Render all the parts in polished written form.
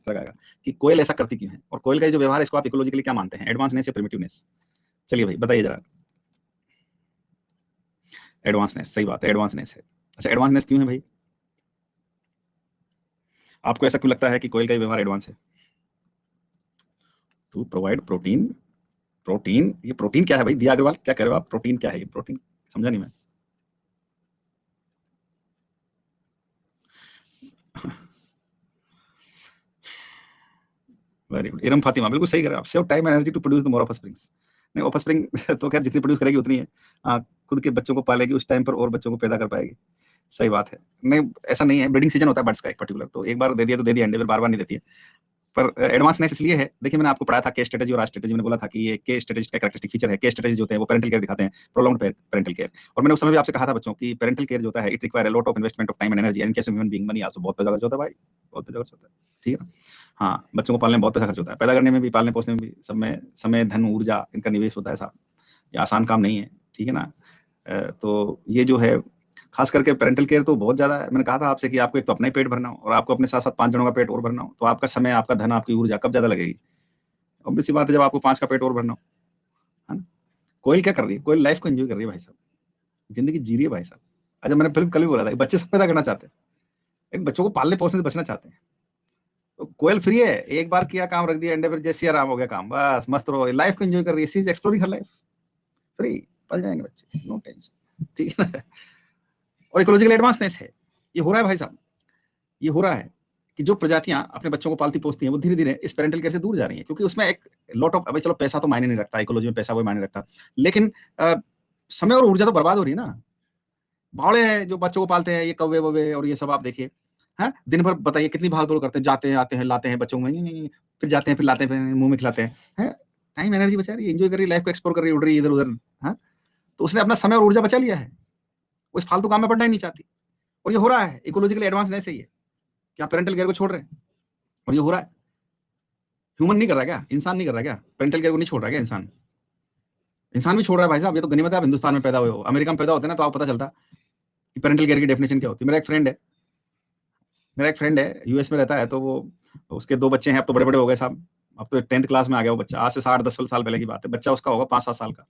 तरह का आएगा कि कोयल ऐसा करती क्यों है, और कोयल का जो व्यवहार है इसको आप इकोलॉजिकली क्या मानते हैं, एडवांसनेस या प्रिमिटिवनेस? चलिए भाई बताइए जरा। एडवांसनेस, सही बात है, एडवांसनेस है। अच्छा, एडवांसनेस क्यों है भाई? आपको ऐसा क्यों लगता है कि कोयल का व्यवहार एडवांस है? To provide protein. प्रोटीन, ये प्रोटीन क्या है भाई? दिया अग्रवाल, क्या कह रहे हो आप? प्रोटीन क्या है ये? प्रोटीन समझा नहीं मैं। वेरी गुड, इरम फातिमा बिल्कुल सही कह रहे हैं आप। Save time energy to produce the more offsprings. नहीं, ऑफस्प्रिंग तो खैर जितनी प्रोड्यूस करेगी उतनी है। खुद के बच्चों को पालेगी, उस टाइम पर और बच्चों को पैदा कर पाएगी। सही बात है। नहीं, ऐसा नहीं है, ब्रीडिंग सीजन होता है बर्ड्स का एक पर्टिकुलर, तो एक बार दे दिया तो दे दिया अंडे, फिर बार-बार नहीं देती है। पर एडवांसनेस इसलिए है, देखिए मैंने आपको पढ़ाया था के स्ट्रेटजी और आर स्ट्रेटजी, मैंने बोला था कि ये के स्ट्रेटजी का कैरेक्टरिस्टिक फीचर है। के स्ट्रेटजी जो होते हैं वो पैरेंटल केयर दिखाते हैं, प्रोलॉन्ग्ड पैरेंटल केयर। और मैंने उस समय भी आपसे कहा था बच्चों की पैरेंटल केयर जो होता है it require a lot of investment of time and energy, and case of human being money also, बहुत पैसा खर्च होता है भाई, बहुत पैसा खर्च होता है। ठीक है ना? हाँ, बच्चों को पालने में बहुत पैसा खर्च होता है, पैदा करने में भी, पालने पोसने में भी, सब में समय, धन, ऊर्जा इनका निवेश होता है साहब। ये आसान काम नहीं है, ठीक है ना? तो ये जो है खास करके पैरेंटल केयर तो बहुत ज़्यादा है। मैंने कहा था आपसे कि आपको एक तो अपना ही पेट भरना हो और आपको अपने साथ-साथ 5 जनों का पेट और भरना हो, तो आपका समय, आपका धन, आपकी ऊर्जा कब ज़्यादा लगेगी? ऑब्वियस सी बात है जब आपको 5 का पेट और भरना हो, है ना? कोयल क्या कर रही है? कोयल लाइफ को एन्जॉय कर रही है भाई साहब, ज़िंदगी जी रही है भाई साहब। अच्छा, मैंने फिर कल भी बोला था, बच्चे सब पैदा करना चाहते हैं, लेकिन बच्चों को पालने-पोसने से बचना चाहते हैं। तो कोयल फ्री है, एक बार किया काम, रख दिया अंडे, फिर जय सिया राम हो गया काम, बस मस्त रहो, लाइफ को एन्जॉय कर रही है, she is exploring her life, free, पल जाएँगे बच्चे, नो टेंशन, ठीक है ना? और इकोलॉजिकल एडवांसनेस है, ये हो रहा है भाई साहब, ये हो रहा है कि जो प्रजातियां अपने बच्चों को पालती-पोसती हैं, वो धीरे-धीरे इस पैरेंटल केयर से दूर जा रही हैं, क्योंकि उसमें एक लॉट ऑफ, अबे चलो पैसा तो मायने नहीं रखता, इकोलॉजी में पैसा कोई मायने रखता, लेकिन समय और ऊर्जा तो बर्बाद हो रही है ना। भौड़े हैं जो बच्चों को पालते हैं, ये कौवे-वौवे और ये सब आप देखिए, हैं? दिन भर बताइए कितनी भाग-दौड़ करते हैं, जाते हैं, आते हैं, लाते हैं बच्चों में, फिर जाते हैं, फिर लाते हैं, फिर मुँह में खिलाते हैं, हैं? टाइम एनर्जी बचा रही है, एन्जॉय कर रही है, लाइफ को एक्सप्लोर कर रही है, उड़ रही है इधर-उधर, हाँ? तो उसने अपना समय और ऊर्जा बचा लिया है, वो इस फालतू काम में पड़ना ही नहीं चाहती, और ये हो रहा है, इकोलॉजिकली एडवांसनेस है ये, कि आप पैरेंटल केयर को छोड़ रहे हैं, और ये हो रहा है। ह्यूमन नहीं कर रहा है क्या? इंसान नहीं कर रहा है क्या? पैरेंटल केयर को नहीं छोड़ रहा है क्या इंसान? इंसान भी छोड़ रहा है भाई साहब, ये तो गनीमत है आप हिंदुस्तान में पैदा हुए हो। अमेरिका में पैदा होते ना तो आपको पता चलता कि पैरेंटल केयर की डेफिनिशन क्या होती है। मेरा एक फ्रेंड है, यूएस में रहता है, तो वो उसके 2 बच्चे हैं, अब तो बड़े-बड़े हो गए साहब। अब तो 10th क्लास में आ गया वो बच्चा, आज से 8-10 साल पहले की बात है। बच्चा उसका होगा 5-7 साल का।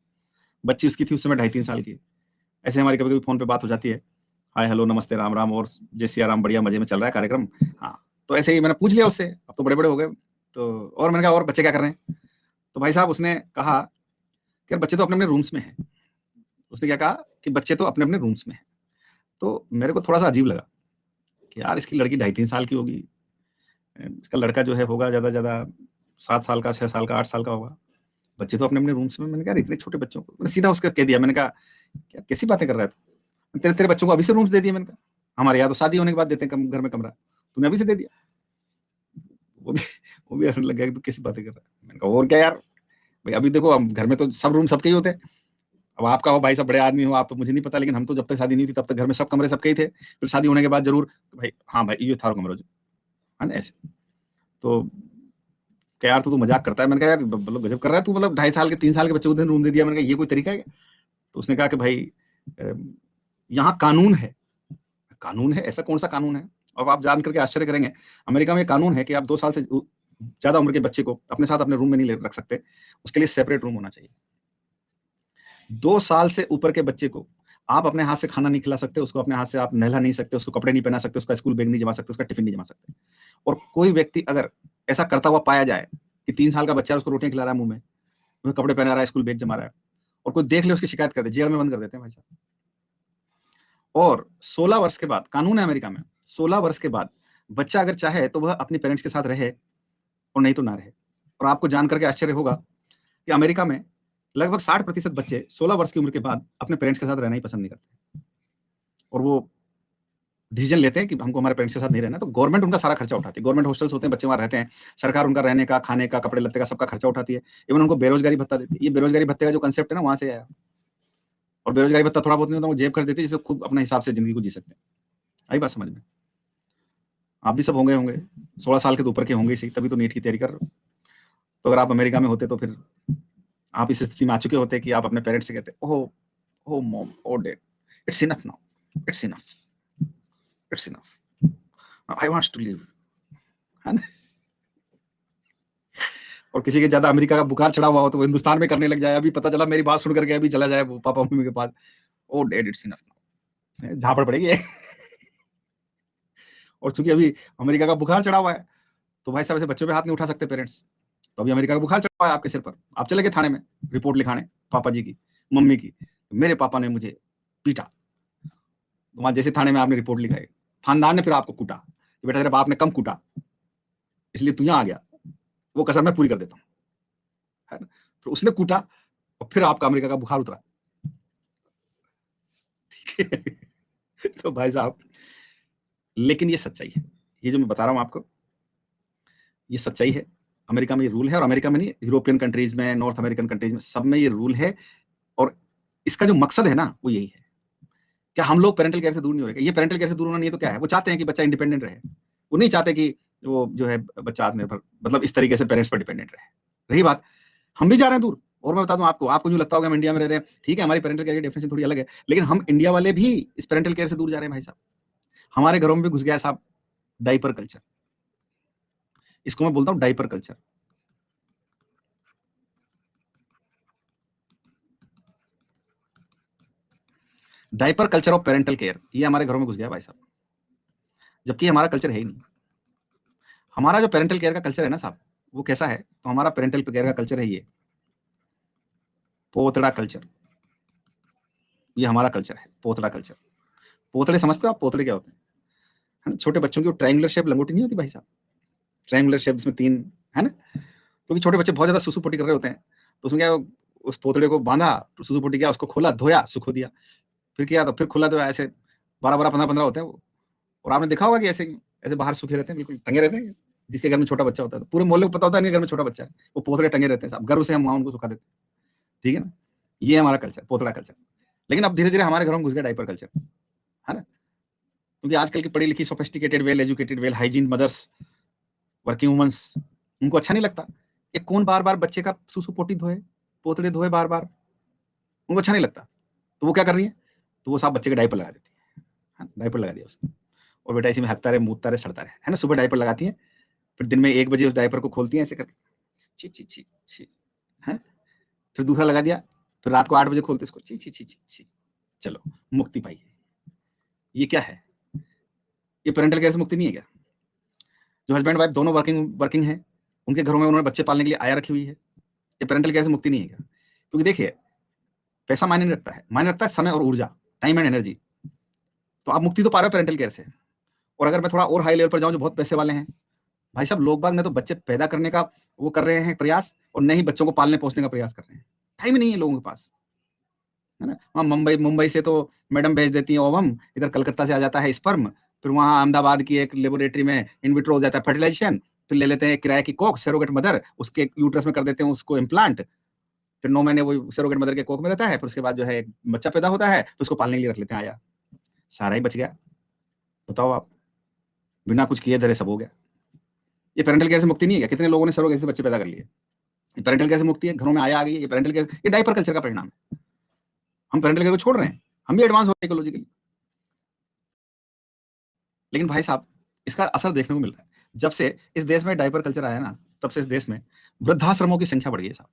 बच्ची उसकी थी उस समय 2.5-3 साल की। ऐसे हमारी कभी-कभी फ़ोन पे बात हो जाती है। हाय, हेलो, नमस्ते, राम, राम और जय सिया राम, बढ़िया मज़े में चल रहा है कार्यक्रम। हाँ, तो ऐसे ही मैंने पूछ लिया उससे, अब तो बड़े-बड़े हो गए, तो और मैंने कहा और बच्चे क्या कर रहे हैं? तो भाई साहब उसने कहा कि यार बच्चे तो अपने-अपने रूम्स में हैं। उसने क्या कहा कि बच्चे तो अपने-अपने रूम्स में हैं। तो मेरे को थोड़ा-सा अजीब लगा कि यार इसकी लड़की 2.5-3 साल की होगी, इसका लड़का जो है होगा ज़्यादा से ज़्यादा 7 साल का, 6 साल का, 8 साल का होगा। बच्चे तो अपने-अपने रूम्स में। मैंने कहा यार इतने छोटे बच्चों को, मैंने सीधा उसका कह दिया, मैंने कहा, "क्या कैसी बातें कर रहा है तू? तेरे तेरे बच्चों को अभी से रूम्स दे दिए?" मैंने कहा, "हमारे यहाँ तो शादी होने के बाद देते हैं घर में कमरा, तूने अभी से दे दिया?" वो भी वो भी हँसने लग गया कि तू कैसी बातें कर रहा है? मैंने कहा और क्या यार, भई अभी देखो हम घर में तो सब रूम सबके ही होते हैं। अब आपका हो भाई साहब, बड़े आदमी हो आप, तो मुझे नहीं पता, लेकिन हम तो जब तक शादी नहीं हुई थी तब तक घर में सब कमरे सबके ही थे। फिर शादी होने के बाद ज़रूर भाई, हाँ भाई ये थारो कमरा जो, है ना ऐसे। तो कहा यार तू तो मज़ाक करता है। मैंने कहा यार मतलब गज़ब कर रहा है तू, मतलब 2.5 साल के 3 साल के बच्चे को तूने रूम दे दिया। मैंने कहा ये कोई तरीका है क्या? तो उसने कहा कि भाई अ, यहाँ कानून है। कानून है? ऐसा कौन-सा कानून है? अब आप जान करके आश्चर्य करेंगे, अमेरिका में कानून है कि आप 2 साल से ज़्यादा उम्र के बच्चे को अपने साथ अपने रूम में नहीं ले रख सकते। उसके लिए सेपरेट रूम होना चाहिए। 2 साल से ऊपर के बच्चे को आप अपने हाथ से खाना नहीं खिला सकते, उसको अपने हाथ से आप नहला नहीं सकते, उसको कपड़े नहीं पहना सकते, उसका स्कूल बैग नहीं जमा सकते, उसका टिफ़िन नहीं जमा सकते। और कोई व्यक्ति अगर ऐसा करता हुआ पाया जाए कि 3 साल का बच्चा है, उसको रोटियाँ खिला रहा है मुँह में, उसको कपड़े पहना रहा है, स्कूल बैग जमा रहा है, और कोई देख ले उसकी शिकायत कर दे, जेल में बंद कर देते हैं भाई साहब। और 16 वर्ष के बाद कानून है अमेरिका में, 16 वर्ष के बाद बच्चा अगर चाहे तो वह अपने पेरेंट्स के साथ रहे और नहीं तो ना रहे। और आपको जान करके आश्चर्य होगा कि अमेरिका में लगभग 60% बच्चे 16 वर्ष की उम्र के बाद अपने पेरेंट्स के साथ रहना ही पसंद नहीं करते। और वो डिसीजन लेते हैं कि हमको हमारे पेरेंट्स के साथ नहीं रहना, तो गवर्नमेंट उनका सारा खर्चा उठाती है। गवर्नमेंट हॉस्टल्स होते हैं, बच्चे वहाँ रहते हैं, सरकार उनका रहने का, खाने का, कपड़े-लत्ते का सबका खर्चा उठाती है। इवन उनको बेरोज़गारी भत्ता देती है। ये बेरोज़गारी भत्ते का जो कांसेप्ट है ना, वहाँ से आया। और बेरोज़गारी भत्ता थोड़ा बहुत नहीं होता, वो जेब खर्च देती है, जिससे खूब अपने हिसाब से ज़िंदगी को जी सकते हैं। आई बात समझ में? आप भी सब होंगे, 16 साल के तो ऊपर के होंगे ही सही, तभी तो नीट की तैयारी कर रहे हो। तो अगर आप अमेरिका में होते तो फिर आप इस स्थिति में आ चुके होते कि आप अपने पेरेंट्स से कहते, oh oh mom, oh dad, it's enough now, it's enough, it's enough, I wants to leave, है ना? और किसी के ज़्यादा अमेरिका का बुखार चढ़ा हुआ हो तो वो हिंदुस्तान में करने लग जाए, अभी पता चला मेरी बात सुन करके अभी चला जाए वो पापा-मम्मी के पास। ओह डैड इट्स इनफ नाउ, झापड़ पड़ेगी। और चूँकि अभी अमेरिका का बुखार चढ़ा हुआ है, तो भाई साहब ऐसे बच्चों पे हाथ नहीं उठा सकते पेरेंट्स। तो अभी अमेरिका का बुखार चढ़ा हुआ है आपके सिर पर, आप चले गए थाने में रिपोर्ट लिखाने पापा जी की, मम्मी की। मेरे पापा ने मुझे पीटा। वहाँ जैसे थाने में आपने रिपोर्ट लिखाई, खानदान ने फिर आपको कूटा कि बेटा तेरे बाप ने कम कूटा, इसलिए तू यहाँ आ गया, वो कसर मैं पूरी कर देता हूँ, है ना? तो उसने कूटा और फिर आपका अमेरिका का बुखार उतरा। ठीक है? तो भाई साहब, लेकिन ये सच्चाई है, ये जो मैं बता रहा हूँ आपको, ये सच्चाई है। अमेरिका में ये रूल है, और अमेरिका में नहीं, यूरोपियन कंट्रीज में, नॉर्थ अमेरिकन कंट्रीज में, सब में ये रूल है। और इसका जो मकसद है ना, वो यही है। क्या हम लोग पेरेंटल केयर से दूर नहीं हो रहे? ये पेरेंटल केयर से दूर होना नहीं है तो क्या है? वो चाहते हैं कि बच्चा इंडिपेंडेंट रहे। वो नहीं चाहते कि वो जो है बच्चा आत्मनिर्भर, मतलब इस तरीके से पेरेंट्स पर डिपेंडेंट रहे। रही बात, हम भी जा रहे हैं दूर। और मैं बता दूं आपको जो लगता होगा हम इंडिया में रह रहे हैं, ठीक है, हमारी पेरेंटल केयर की डेफिनेशन थोड़ी अलग है, लेकिन हम इंडिया वाले भी इस पेरेंटल केयर से दूर जा रहे हैं भाई साहब। हमारे घरों में भी घुस गया है साहब डायपर कल्चर। इसको मैं बोलता हूँ diaper culture. Diaper culture of parental care, ये हमारे घरों में घुस गया भाई साहब, जबकि हमारा कल्चर है ही नहीं। हमारा जो पेरेंटल केयर का कल्चर है ना साहब, वो कैसा है? तो हमारा पेरेंटल केयर का कल्चर है ये पोतड़ा कल्चर। ये हमारा कल्चर है, पोतड़ा कल्चर। पोतड़े समझते हो आप? पोतड़े क्या होते हैं? है ना? छोटे बच्चों की ट्रायंगुलर शेप लंगोटी नहीं होती भाई साहब, ट्रायंगुलर शेप जिसमें 3, है ना? क्योंकि छोटे बच्चे बहुत ज्यादा सुसु पोटी कर रहे होते हैं, तो उसमें क्या, उस पोतड़े को बांधा, तो सुसु पोटी किया, उसको खोला, धोया, सुखो दिया, फिर किया तो फिर खुला, धोया, ऐसे 12-12, 15-15 होते हैं वो। और आपने देखा होगा कि ऐसे ऐसे बाहर सूखे रहते हैं, बिल्कुल टंगे रहते हैं। जिसके घर में छोटा बच्चा होता है, तो पूरे मोहल्ले को पता होता है नहीं घर में छोटा बच्चा है, वो पोतड़े टंगे रहते हैं साहब, गर्व से हम वहाँ उनको सुखा देते हैं। ठीक है ना? ये हमारा कल्चर, पोतड़ा कल्चर। लेकिन अब धीरे धीरे हमारे घरों में घुस गया डायपर कल्चर, है ना? क्योंकि आजकल की पढ़ी लिखी, sophisticated, well educated, well hygiene mothers, working womans, उनको अच्छा नहीं लगता ये कौन बार बार बच्चे का सुसु पोटी धोए, पोतड़े धोए बार बार, उनको अच्छा नहीं लगता। तो वो क्या कर रही है? तो वो साहब बच्चे के डायपर लगा देती है, डायपर लगा दिया उसने, और बेटा इसी में हकता रहे, मूतता रहे, सड़ता रहे, है ना? सुबह डायपर लगाती है, फिर दिन में 1 बजे उस डायपर को खोलती है ऐसे करके, छी छी छी छी, है? फिर दूसरा लगा दिया, फिर रात को 8 बजे खोलते इसको, छी छी छी छी छी, चलो मुक्ति पाई है। ये क्या है? ये पेरेंटल केयर से मुक्ति नहीं है क्या? जो हस्बैंड वाइफ दोनों वर्किंग वर्किंग है, उनके घरों में उन्होंने बच्चे पालने के लिए आया रखी हुई है, ये पेरेंटल केयर से मुक्ति नहीं है क्या? क्योंकि देखिए, पैसा मायने नहीं रखता है, मायने रखता है समय और ऊर्जा, टाइम एंड एनर्जी। तो आप मुक्ति तो पा रहे हो पेरेंटल केयर से। और अगर मैं थोड़ा और हाई लेवल पर जाऊं, जो बहुत पैसे वाले हैं भाई साहब, लोग बाग ने तो बच्चे पैदा करने का वो कर रहे हैं प्रयास, और नहीं बच्चों को पालने पोसने का प्रयास कर रहे हैं। टाइम ही नहीं है लोगों के पास, है ना? वहाँ मुंबई मुंबई से तो मैडम भेज देती है ओवम, इधर कलकत्ता से आ जाता है स्पर्म, फिर वहाँ अहमदाबाद की एक लेबोरेटरी में इन विट्रो हो जाता है फर्टिलाइजेशन, फिर ले लेते हैं किराए की कोक, सेरोगेट मदर, उसके यूट्रस में कर देते हैं उसको इम्प्लांट, फिर 9 महीने वो सेरोगेट मदर के कोख में रहता है, फिर उसके बाद जो है एक बच्चा पैदा होता है, फिर उसको पालने के लिए रख लेते हैं। आया, सारा ही बच गया। बताओ आप, बिना कुछ किए धरे सब हो गया। ये पेरेंटल केयर से मुक्ति नहीं है क्या? कितने लोगों ने सरोगेसी से बच्चे पैदा कर लिए? ये पेरेंटल केयर से मुक्ति है, घरों में आया आ गई, ये पेरेंटल केयर, ये डायपर कल्चर का परिणाम है। हम पेरेंटल केयर को छोड़ रहे हैं, हम भी एडवांस हो रहे हैं इकोलॉजिकली। लेकिन भाई साहब, इसका असर देखने को मिल रहा है। जब से इस देश में डायपर कल्चर आया ना, तब से इस देश में वृद्धाश्रमों की संख्या बढ़ गई है साहब।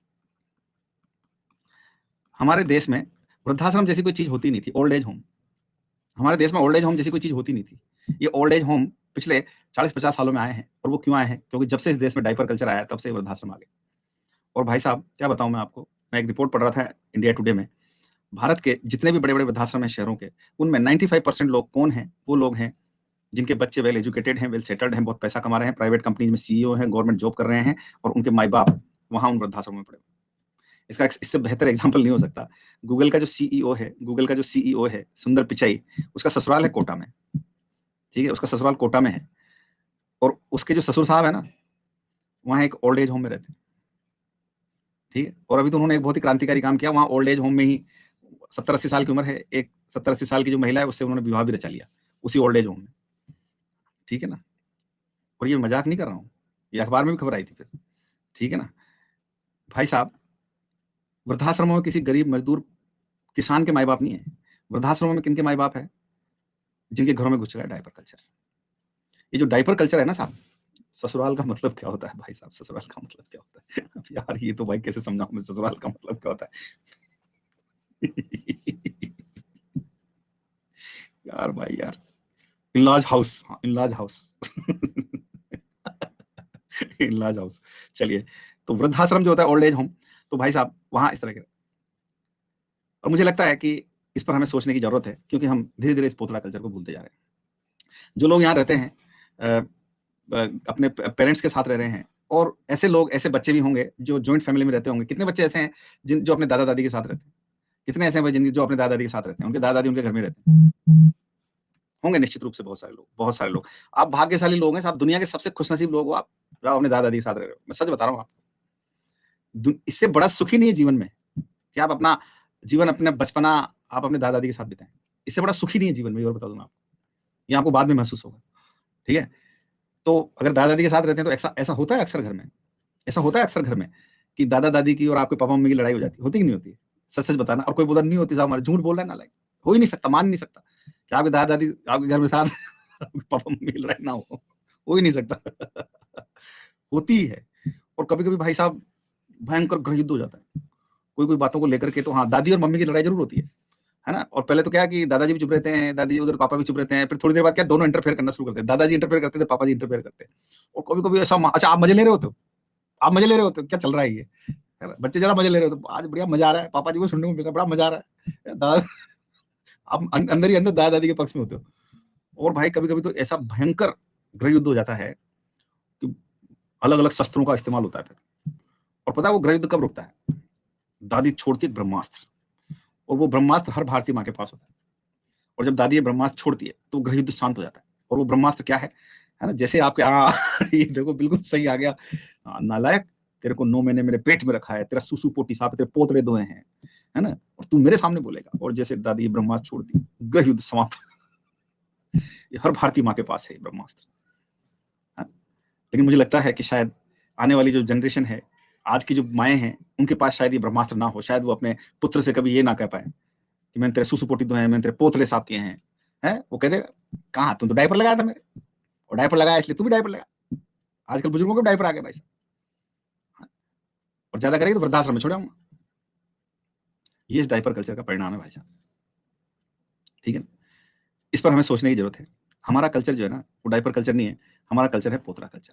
हमारे देश में वृद्धाश्रम जैसी कोई चीज होती नहीं थी, ओल्ड एज होम। हमारे देश में ओल्ड एज होम जैसी कोई चीज होती नहीं थी। ये ओल्ड एज होम पिछले 40-50 सालों में आए हैं। और वो क्यों आए हैं? क्योंकि जब से इस देश में डायपर कल्चर आया, तब से वृद्धाश्रम आ गए। और भाई साहब, क्या बताऊं मैं आपको, मैं एक रिपोर्ट पढ़ रहा था इंडिया टुडे में, भारत के जितने भी बड़े-बड़े वृद्धाश्रम हैं शहरों के, उनमें 95% लोग कौन हैं? वो लोग हैं जिनके बच्चे वेल एजुकेटेड हैं, वेल सेटल्ड हैं, बहुत पैसा कमा रहे हैं, प्राइवेट कंपनीज में सीईओ हैं, गवर्नमेंट जॉब कर रहे हैं, और उनके माँ-बाप वहाँ उन वृद्धाश्रमों में पड़े। इसका इससे बेहतर एग्जाम्पल नहीं हो सकता। गूगल का जो सीईओ है सुंदर पिचाई, उसका ससुराल है कोटा में। ठीक है, उसका ससुराल कोटा में है, और उसके जो ससुर साहब है ना, वहाँ एक ओल्ड एज होम में रहते हैं। ठीक है, और अभी तो उन्होंने एक बहुत ही क्रांतिकारी काम किया, वहाँ ओल्ड एज होम में ही 70-80 साल की उम्र है, एक 70-80 साल की जो महिला है, उससे उन्होंने विवाह भी रचा लिया उसी ओल्ड एज होम में। ठीक है ना? और ये मजाक नहीं कर रहा हूँ, ये अखबार में भी खबर आई थी फिर। ठीक है ना? भाई साहब, वृद्धाश्रमों में किसी गरीब मजदूर किसान के माई बाप नहीं है। वृद्धाश्रमों में किनके माई बाप है? जिनके घरों में घुस चुका है डायपर कल्चर। ये जो डायपर कल्चर है ना साहब, ससुराल का मतलब क्या होता है भाई साहब? ससुराल का मतलब क्या होता है? अब यार ये तो भाई कैसे समझाऊँ मैं, ससुराल का मतलब क्या होता है? यार भाई यार, इन-लॉज़ हाउस, हाँ, इन-लॉज़ हाउस। In-laws house. चलिए, तो वृद्धाश्रम जो होता है, ओल्ड एज होम, तो भाई साहब वहाँ इस तरह के, और मुझे लगता है कि इस पर हमें सोचने की ज़रूरत है, क्योंकि हम धीरे-धीरे इस पोतड़ा कल्चर को भूलते जा रहे हैं। जो लोग यहाँ रहते हैं अ अपने पेरेंट्स के साथ रह रहे हैं, और ऐसे लोग, ऐसे बच्चे भी होंगे जो जॉइंट फैमिली में रहते होंगे। कितने बच्चे ऐसे हैं जो अपने दादा-दादी के साथ रहते हैं? कितने ऐसे हैं भाई जो अपने दादा-दादी के साथ रहते हैं? उनके दादा-दादी उनके घर में रहते हैं। होंगे निश्चित रूप से बहुत सारे लोग, बहुत सारे लोग। आप भाग्यशाली लोग हैं, आप दुनिया के सबसे खुशनसीब लोग हो आप, जो आप अपने दादा-दादी के साथ रह रहे हो। मैं सच बता रहा हूँ आपको। इससे बड़ा सुख ही नहीं है जीवन में, कि आप अपना जीवन, अपना बचपना आप अपने दादा-दादी के साथ बिताएँ। इससे बड़ा सुख ही नहीं है जीवन में, ये और बता दूँ मैं आपको। ये आपको बाद में महसूस होगा, ठीक है? तो अगर दादा-दादी के साथ रहते हैं तो ऐसा ऐसा होता है अक्सर घर में। ऐसा होता है अक्सर घर में कि दादा-दादी की और आपके पापा-मम्मी की लड़ाई हो जाती है। होती कि नहीं होती है? सच-सच बताना, और कोई बोला नहीं होती साहब हमारे, झूठ बोल रहा है नालायक। हो ही नहीं सकता, मान नहीं सकता कि आपके दादा-दादी आपके घर में साथ आपके पापा-मम्मी की लड़ाई ना हो। हो ही नहीं सकता। होती ही है, और कभी-कभी भाई साहब भयंकर गृहयुद्ध हो जाता है। कोई-कोई बातों को लेकर के तो हाँ, दादी और मम्मी की लड़ाई ज़रूर होती है ना? और पहले तो क्या है कि दादाजी भी चुप रहते हैं, दादी उधर पापा भी चुप रहते हैं, फिर थोड़ी देर बाद क्या दोनों इंटरफेयर करना शुरू करते हैं। दादाजी इंटरफेयर करते थे, पापा जी इंटरफेयर करते हैं। और कभी-कभी ऐसा अच्छा आप मज़े ले रहे होते हो? आप मज़े ले रहे होते हो? क्या चल रहा है ये? है ना? बच्चे ज़्यादा मज़े ले रहे होते हो, आज बढ़िया मज़ा आ रहा है, पापा जी को सुनने को मिल रहा है, बड़ा मज़ा आ रहा है। दादा आप अंदर ही अंदर दादा-दादी के पक्ष में होते हो। और भाई कभी-कभी तो ऐसा भयंकर गृहयुद्ध हो जाता है कि अलग-अलग शस्त्रों का इस्तेमाल होता है फिर। और पता है वो गृहयुद्ध कब रुकता है? दादी छोड़ती है ब्रह्मास्त्र, और वो ब्रह्मास्त्र हर भारतीय माँ के पास होता है। और जब दादी ये ब्रह्मास्त्र छोड़ती है, तो गृहयुद्ध शांत हो जाता है। और वो ब्रह्मास्त्र क्या है ना? जैसे आपके ये देखो बिल्कुल सही आ गया। नालायक, तेरे को 9 महीने मेरे पेट में रखा है, तेरा सुसु पोटी साफ है, तेरे पोतड़े धोए हैं, है ना? और तू मेरे सामने बोलेगा। और जैसे दादी ये ब्रह्मास्त्र छोड़ती, गृहयुद्ध समाप्त। ये हर भारतीय माँ के पास है ये ब्रह्मास्त्र। हाँ, लेकिन मुझे लगता है कि शायद आने वाली जो जनरेशन है, आज की जो माएँ हैं, उनके पास शायद ये ब्रह्मास्त्र ना हो। शायद वो अपने पुत्र से कभी ये ना कह पाएँ कि मैंने तेरे सुसु-पोटी धोए हैं, मैंने तेरे पोतले साफ किए हैं। हैं? वो कह देगा, कहाँ तूने तो डायपर लगाया था मेरे, और डायपर लगाया इसलिए तू भी डायपर लगा। आजकल बुजुर्गों के भी डायपर आ गए भाई साहब। हाँ, और ज़्यादा करेंगे तो वृद्धाश्रम में छोड़ आऊँगा। ये इस डायपर कल्चर का परिणाम है भाई साहब, ठीक है ना? इस पर हमें सोचने की ज़रूरत है। हमारा कल्चर जो है ना, वो डायपर कल्चर नहीं है, हमारा कल्चर है पोतला कल्चर।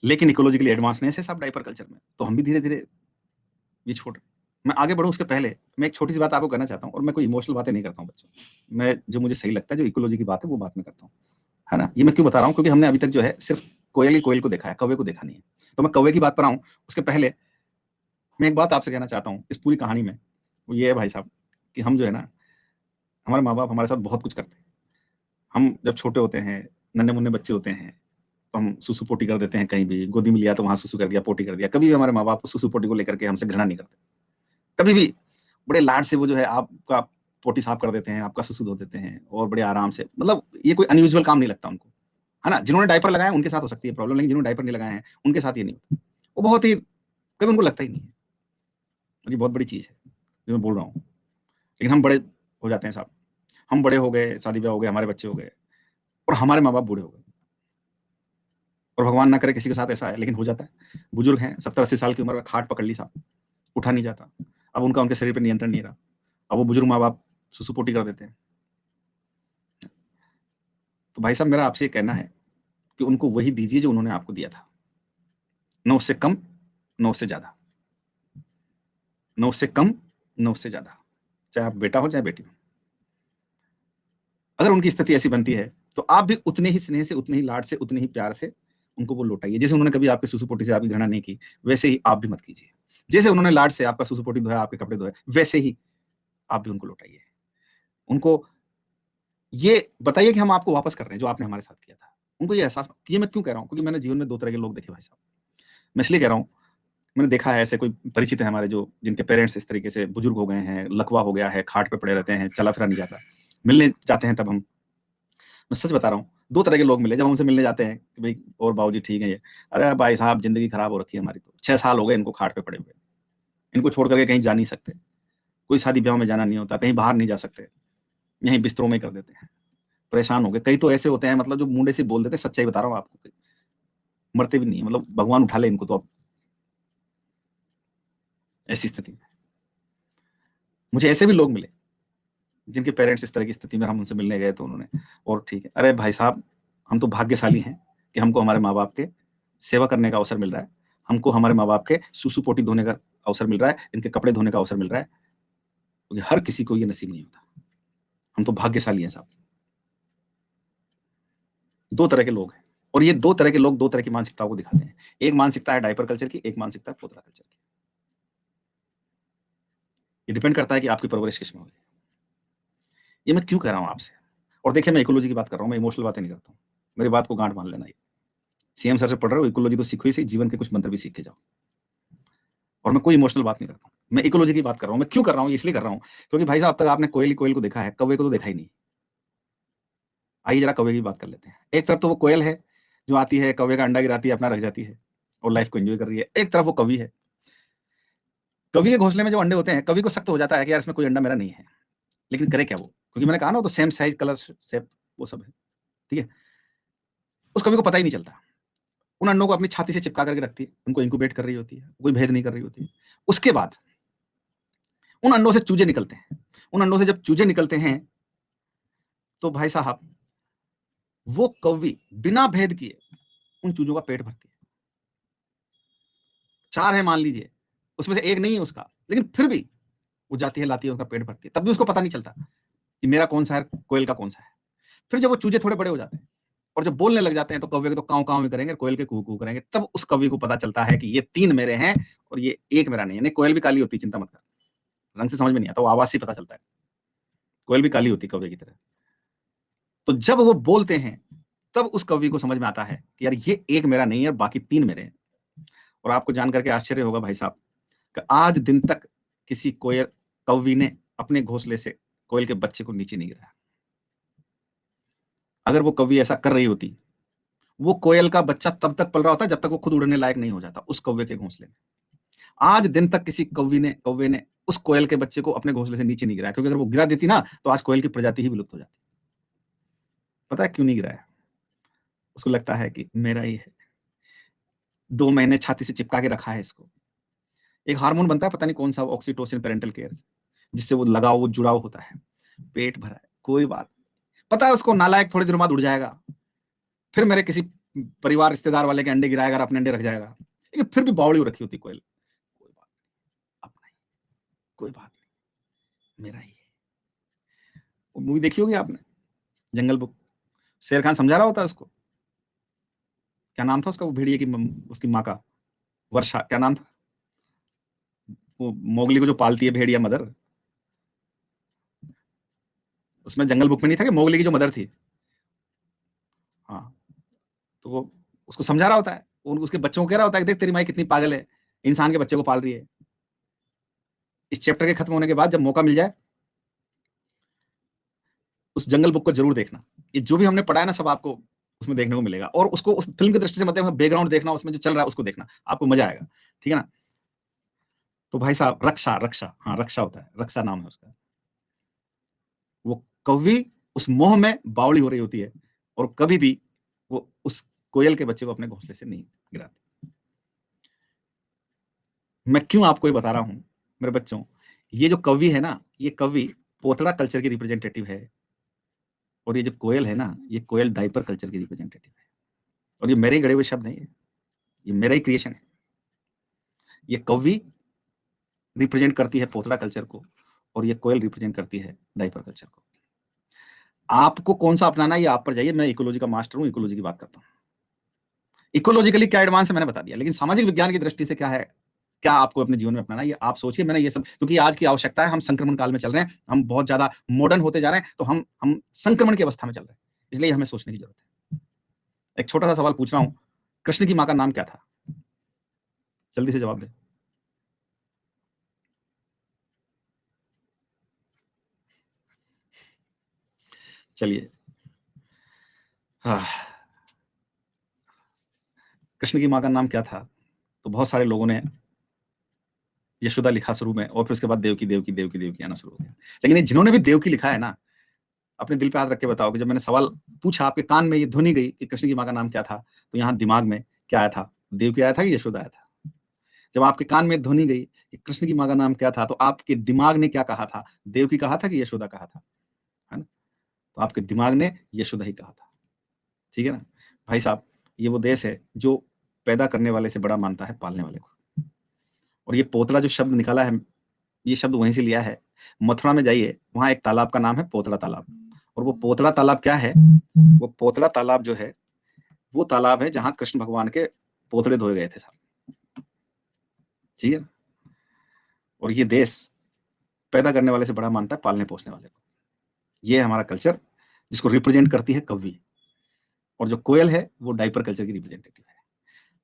लेकिन इकोलॉजिकली एडवांसनेस है सब डायपर कल्चर में, तो हम भी धीरे-धीरे ये छोड़, मैं आगे बढ़ूँ उसके पहले मैं एक छोटी-सी बात आपको कहना चाहता हूँ, और मैं कोई इमोशनल बातें नहीं करता हूँ बच्चों। मैं जो मुझे सही लगता है, जो इकोलॉजी की बात है, वो बात मैं करता हूँ। है ना? ये मैं क्यों बता रहा हूँ? क्योंकि हमने अभी तक जो है सिर्फ़ कोयल ही कोयल को देखा है, कौवे को देखा नहीं है। तो मैं कौवे की बात पर आऊँ, उसके पहले मैं एक बात आपसे कहना चाहता हूँ इस पूरी कहानी में, वो ये है भाई साहब कि हम जो है ना, हमारे माँ-बाप हमारे साथ बहुत कुछ करते हैं। हम जब छोटे होते हैं, नन्हे-मुन्ने बच्चे होते हैं, तो हम सुसु-पोटी कर देते हैं कहीं भी, गोदी में लिया तो वहाँ सुसु कर दिया, पोटी कर दिया। कभी भी हमारे माँ-बाप को सुसु-पोटी को लेकर के हमसे घृणा नहीं करते। कभी भी बड़े लाड से वो जो है आपका पोटी साफ कर देते हैं, आपका सुसु धो देते हैं, और बड़े आराम से, मतलब ये कोई अनयूजुअल काम नहीं लगता उनको। है ना? जिन्होंने डायपर लगाया है उनके साथ हो सकती है प्रॉब्लम, लेकिन जिन्होंने डायपर नहीं लगाए हैं, उनके साथ ये नहीं होता। वो बहुत ही कभी उनको लगता ही नहीं है। और ये बहुत बड़ी चीज़ है, जो मैं बोल रहा हूँ। लेकिन हम बड़े हो जाते हैं साहब। हम बड़े हो गए, शादी-ब्याह हो गए, हमारे बच्चे हो गए, और हमारे माँ-बाप बूढ़े हो गए। और भगवान ना करे किसी के साथ ऐसा है, लेकिन हो जाता है। बुजुर्ग हैं, 70-80 साल की उम्र में खाट पकड़ ली साहब, उठा नहीं जाता। अब उनका उनके शरीर पे नियंत्रण नहीं रहा। अब वो बुजुर्ग माँ-बाप सुसु-पोटी कर देते हैं। तो भाई साहब मेरा आपसे ये कहना है कि उनको वही दीजिए जो उन्होंने आपको दिया था। ना उससे कम, ना उससे ज़्यादा। ना उससे कम, ना उससे ज़्यादा। चाहे आप बेटा हो, चाहे बेटी हो। अगर उनकी स्थिति ऐसी बनती है, तो आप भी उतने ही स्नेह से, उतने ही लाड से, उतने ही प्यार से उनको वो लौटाइए। जैसे उन्होंने कभी आपके सुसु-पोटी से आपकी घृणा नहीं की, वैसे ही आप भी मत कीजिए। जैसे उन्होंने लाड से आपका सुसु-पोटी धोया, आपके कपड़े धोए, वैसे ही आप भी उनको लौटाइए। उनको ये बताइए कि हम आपको वापस कर रहे हैं, जो आपने हमारे साथ किया था। उनको ये एहसास, ये मैं क्यों कह रहा हूँ? क्योंकि मैंने जीवन में 2 तरह के लोग देखे भाई साहब। मैं इसलिए कह रहा हूँ, मैंने देखा है ऐसे कोई परिचित हैं हमारे जो जिनके पेरेंट्स इस तरीके से बुजुर्ग हो गए हैं, लकवा हो गया है, खाट पे पड़े रहते हैं, चला-फिरा नहीं जाता। मिलने जाते हैं तब हम, मैं सच बता रहा हूँ, 2 तरह के लोग मिले जब हम उनसे मिलने जाते हैं कि भई और बाबूजी ठीक हैं ये। अरे भाई साहब ज़िंदगी खराब हो रखी है हमारी तो, 6 साल हो गए इनको खाट पे पड़े हुए। इनको छोड़ कर के कहीं जा नहीं सकते। कोई शादी-ब्याह में जाना नहीं होता, कहीं बाहर नहीं जा सकते। यहीं बिस्तरों में ही कर देते हैं। परेशान हो गए। कई तो ऐसे होते हैं मतलब जो मुंडे से बोल देते हैं, सच्चाई बता रहा हूँ आपको, मरते भी नहीं है, मतलब भगवान उठा ले इनको तो अब ऐसी स्थिति में। मुझे ऐसे भी लोग मिले जिनके पेरेंट्स इस तरह की स्थिति में, हम उनसे मिलने गए तो उन्होंने, और ठीक है, अरे भाई साहब हम तो भाग्यशाली हैं कि हमको हमारे माँ बाप के सेवा करने का अवसर मिल रहा है, हमको हमारे माँ बाप के सुसु पोटी धोने का अवसर मिल रहा है, इनके कपड़े धोने का अवसर मिल रहा है, क्योंकि हर किसी को ये नसीब नहीं होता। हम तो भाग्यशाली हैं साहब। दो तरह के लोग हैं, और ये दो तरह के लोग दो तरह की मानसिकताओं को दिखाते हैं। एक मानसिकता है डायपर कल्चर की, एक मानसिकता है पोतरा कल्चर की। ये डिपेंड करता है कि आपकी परवरिश किसमें हुई। ये मैं क्यों कह रहा हूँ आपसे? और देखिए मैं इकोलॉजी की बात कर रहा हूँ, मैं इमोशनल बातें नहीं करता हूँ, मेरी बात को गांठ मान लेना। ये सीएम सर से पढ़ रहे हो इकोलॉजी तो सीखो ही सही, जीवन के कुछ मंत्र भी सीख के जाओ। और मैं कोई इमोशनल बात नहीं करता हूँ, मैं इकोलॉजी की बात कर रहा हूँ। मैं क्यों कर रहा हूँ? इसलिए कर रहा हूँ क्योंकि भाई साहब अब तक आपने कोयल कोयल को देखा है, कौवे को तो देखा ही नहीं। आइए जरा कौवे की बात कर लेते हैं। एक तरफ तो वो कोयल है जो आती है, कौवे का अंडा गिराती है, अपना रख जाती है और लाइफ को एंजॉय कर रही है। एक तरफ वो कवि है, कवि के घोंसले में जो अंडे होते हैं, कवि को सख्त हो जाता है कि यार इसमें कोई अंडा मेरा नहीं है, लेकिन करे क्या वो, क्योंकि मैंने कहा ना वो तो सेम साइज कलर शेप वो सब है, ठीक है। उस कवि को पता ही नहीं चलता, उन अंडों को अपनी छाती से चिपका करके रखती है, उनको इंक्यूबेट कर रही होती है, कोई भेद नहीं कर रही होती है। उसके बाद उन अंडों से चूजे निकलते हैं। उन अंडों से जब चूजे निकलते हैं तो भाई साहब वो कौवी बिना भेद किए उन चूजों का पेट भरती है। 4 है मान लीजिए, उसमें से एक नहीं है उसका, लेकिन फिर भी वो जाती है, लाती है, उसका पेट भरती है, तब भी उसको पता नहीं चलता कि मेरा कौन सा है, कोयल का कौन सा है। फिर जब वो चूजे थोड़े बड़े हो जाते हैं और जब बोलने लग जाते हैं तो कौवे के तो काव काव ही करेंगे, कोयल के कू कू करेंगे, तब उस कवि को पता चलता है कि ये 3 मेरे हैं और ये एक मेरा नहीं है। नहीं, कोयल भी काली होती है, चिंता मत कर, रंग से समझ में नहीं आता, वो आवाज से पता चलता है। कोयल भी काली होती है कौवे की तरह। तो जब वो बोलते हैं तब उस कवि को समझ में आता है कि यार ये एक मेरा नहीं है, बाकी 3 मेरे हैं। और आपको जान करके आश्चर्य होगा भाई साहब कि आज दिन तक किसी कोयल कवि ने अपने घोंसले से कोयल के बच्चे को नीचे नहीं गिराया। अगर वो कवि ऐसा कर रही होती, वो कोयल का बच्चा तब तक पल रहा होता जब तक वो खुद उड़ने लायक नहीं हो जाता उस कौवे के घोंसले में। आज दिन तक किसी कौवे ने उस कोयल के बच्चे को अपने घोंसले से नीचे नहीं गिराया, क्योंकि अगर वो गिरा देती ना तो आज कोयल की प्रजाति ही विलुप्त हो जाती। पता है क्यों नहीं गिराया? उसको लगता है कि मेरा ही है, 2 महीने छाती से चिपका के रखा है इसको। एक हार्मोन बनता है, पता नहीं कौन सा, ऑक्सीटोसिन पेरेंटल केयर से, जिससे वो लगाव, वो जुड़ाव होता है। पेट भरा है, कोई बात, पता है उसको नालायक थोड़ी देर बाद उड़ जाएगा, फिर मेरे किसी परिवार रिश्तेदार वाले के अंडे गिराएगा और अपने अंडे रख जाएगा, लेकिन फिर भी बावड़ी रखी होती कोयल। कोई बात नहीं, अपना ही, कोई बात नहीं, मेरा ही है। वो मूवी देखी होगी आपने, जंगल बुक। शेर खान समझा रहा होता है उसको, क्या नाम था उसका, वो भेड़िए की उसकी माँ का, वर्षा, क्या नाम था वो, मोगली को जो पालती है भेड़िया मदर। उसमें जंगल बुक में नहीं था कि मोगली की जो मदर थी, हाँ, तो वो उसको समझा रहा होता है, उसके बच्चों को कह रहा होता है कि देख तेरी माई कितनी पागल है, इंसान के बच्चे को पाल रही है। इस चैप्टर के खत्म होने के बाद जब मौका मिल जाए उस जंगल बुक को जरूर देखना। ये जो भी हमने पढ़ा है ना सब आपको उसमें देखने को मिलेगा, और उसको उस फिल्म की दृष्टि से मतलब बैकग्राउंड देखना, उसमें जो चल रहा है उसको देखना, आपको मजा आएगा, ठीक है ना। तो भाई साहब रक्षा, रक्षा, हाँ रक्षा होता है, रक्षा नाम है उसका। वो कवि उस मोह में बावड़ी हो रही होती है और कभी भी वो उस कोयल के बच्चे को अपने घोंसले से नहीं गिराती। मैं क्यों आपको ये बता रहा हूं मेरे बच्चों, ये जो कवि है ना, ये कवि पोतड़ा कल्चर की रिप्रेजेंटेटिव है, और ये जो कोयल है ना, ये कोयल डाइपर कल्चर की रिप्रेजेंटेटिव है। और ये मेरे ही गड़े हुए शब्द नहीं है, ये मेरा ही क्रिएशन है। ये कवि रिप्रेजेंट करती है पोतड़ा कल्चर को और ये कोयल रिप्रेजेंट करती है डाइपर कल्चर को। आपको कौन सा अपनाना है ये आप पर जाइए, मैं इकोलॉजी का मास्टर हूं, इकोलॉजी की बात करता हूं। इकोलॉजिकली क्या एडवांस है मैंने बता दिया, लेकिन सामाजिक विज्ञान की दृष्टि से क्या है, क्या आपको अपने जीवन में अपनाना है ये आप सोचिए। मैंने ये सब, क्योंकि आज की आवश्यकता है, हम संक्रमण काल में चल रहे हैं, हम बहुत ज्यादा मॉडर्न होते जा रहे हैं, तो हम संक्रमण की अवस्था में चल रहे हैं, इसलिए हमें सोचने की जरूरत है। एक छोटा सा सवाल पूछ रहा हूं, कृष्ण की मां का नाम क्या था? जल्दी से जवाब दे। चलिए, हाँ, कृष्ण की मां का नाम क्या था? तो बहुत सारे लोगों ने यशोदा लिखा शुरू में, और फिर उसके बाद देवकी देवकी देवकी देवकी आना शुरू हो गया। लेकिन जिन्होंने भी देवकी लिखा है ना, अपने दिल पे हाथ रख के बताओ कि जब मैंने सवाल पूछा, आपके कान में ये ध्वनि गई कि कृष्ण की माँ का नाम क्या था, तो यहाँ दिमाग में क्या आया था? देवकी आया था कि यशोदा आया था? जब आपके कान में ध्वनि गई कि कृष्ण की माँ का नाम क्या था, तो आपके दिमाग ने क्या कहा था? देवकी कहा था कि यशोदा कहा था? है ना? तो आपके दिमाग ने यशोदा ही कहा था। ठीक है ना? भाई साहब, ये वो देश है जो पैदा करने वाले से बड़ा मानता है पालने वाले को। और ये पोतला जो शब्द निकाला है, ये शब्द वहीं से लिया है। मथुरा में जाइए, वहाँ एक तालाब का नाम है पोतला तालाब। और वो पोतला तालाब क्या है? वो पोतला तालाब जो है, वो तालाब है जहाँ कृष्ण भगवान के पोतले धोए गए थे साहब। ठीक है? और ये देश पैदा करने वाले से बड़ा मानता है पालने पोसने वाले को। ये है हमारा कल्चर, जिसको रिप्रेजेंट करती है कव्वी। और जो कोयल है, वो डायपर कल्चर की रिप्रेजेंटेटिव है।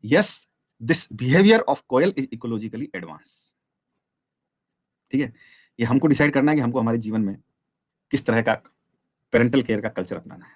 यस, दिस बिहेवियर ऑफ कोयल इज इकोलॉजिकली एडवांस। ठीक है? ये हमको डिसाइड करना है कि हमको हमारे जीवन में किस तरह का पेरेंटल केयर का कल्चर अपनाना है।